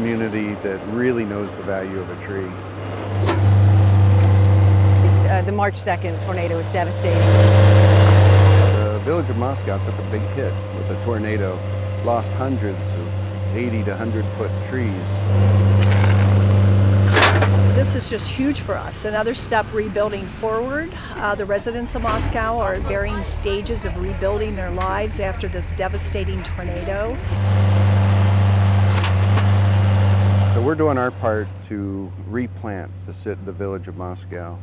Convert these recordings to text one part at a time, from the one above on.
community that really knows the value of a tree. The March 2nd tornado was devastating. The village of Moscow took a big hit with a tornado, lost hundreds of 80 to 100-foot trees. This is just huge for us. Another step rebuilding forward. The residents of Moscow are at varying stages of rebuilding their lives after this devastating tornado. So we're doing our part to replant the village of Moscow.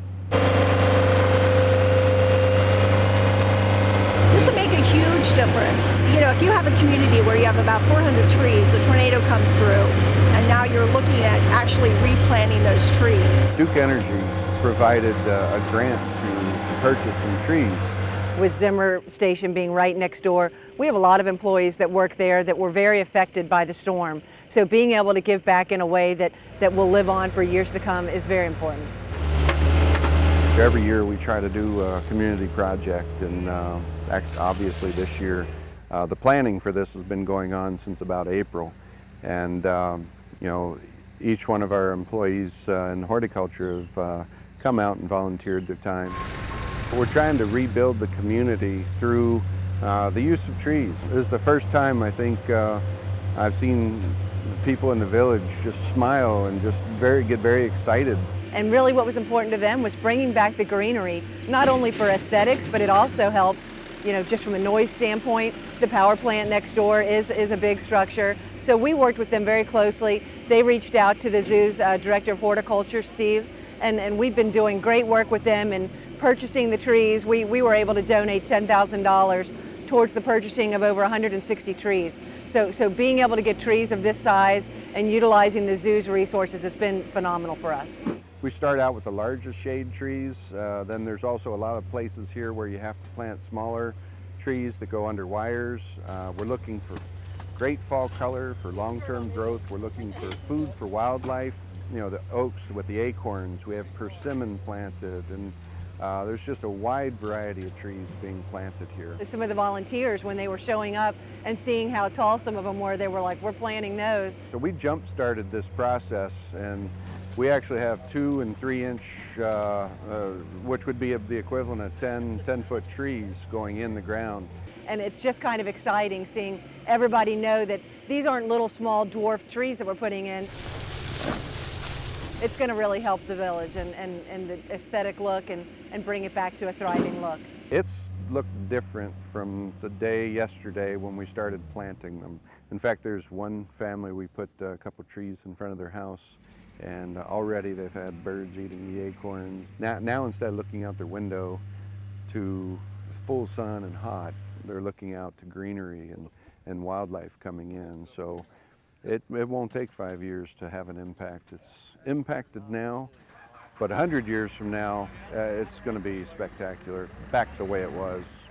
This will make a huge difference. You know, if you have a community where you have about 400 trees, a tornado comes through, and now you're looking at actually replanting those trees. Duke Energy provided a grant to purchase some trees. With Zimmer Station being right next door, we have a lot of employees that work there that were very affected by the storm. So being able to give back in a way that will live on for years to come is very important. Every year we try to do a community project, and obviously this year the planning for this has been going on since about April. And you know, each one of our employees in horticulture have come out and volunteered their time. We're trying to rebuild the community through the use of trees. This is the first time I think I've seen people in the village just smile and just get very excited. And really what was important to them was bringing back the greenery, not only for aesthetics, but it also helps, you know, just from a noise standpoint. The power plant next door is a big structure. So we worked with them very closely. They reached out to the zoo's director of horticulture, Steve, and we've been doing great work with them in purchasing the trees. We were able to donate $10,000 towards the purchasing of over 160 trees. So being able to get trees of this size and utilizing the zoo's resources has been phenomenal for us. We start out with the largest shade trees. Then there's also a lot of places here where you have to plant smaller trees that go under wires. We're looking for great fall color for long-term growth. We're looking for food for wildlife. You know, the oaks with the acorns. We have persimmon planted, and there's just a wide variety of trees being planted here. Some of the volunteers, when they were showing up and seeing how tall some of them were, they were like, we're planting those. So we jump-started this process, and we actually have 2 and 3 inch, which would be of the equivalent of 10-foot trees going in the ground. And it's just kind of exciting seeing everybody know that these aren't little small dwarf trees that we're putting in. It's going to really help the village and the aesthetic look and bring it back to a thriving look. It's looked different from the day yesterday when we started planting them. In fact, there's one family, we put a couple trees in front of their house, and already they've had birds eating the acorns. Now instead of looking out their window to full sun and hot, they're looking out to greenery and wildlife coming in. So it won't take 5 years to have an impact. It's impacted now, but 100 years from now, it's going to be spectacular, back the way it was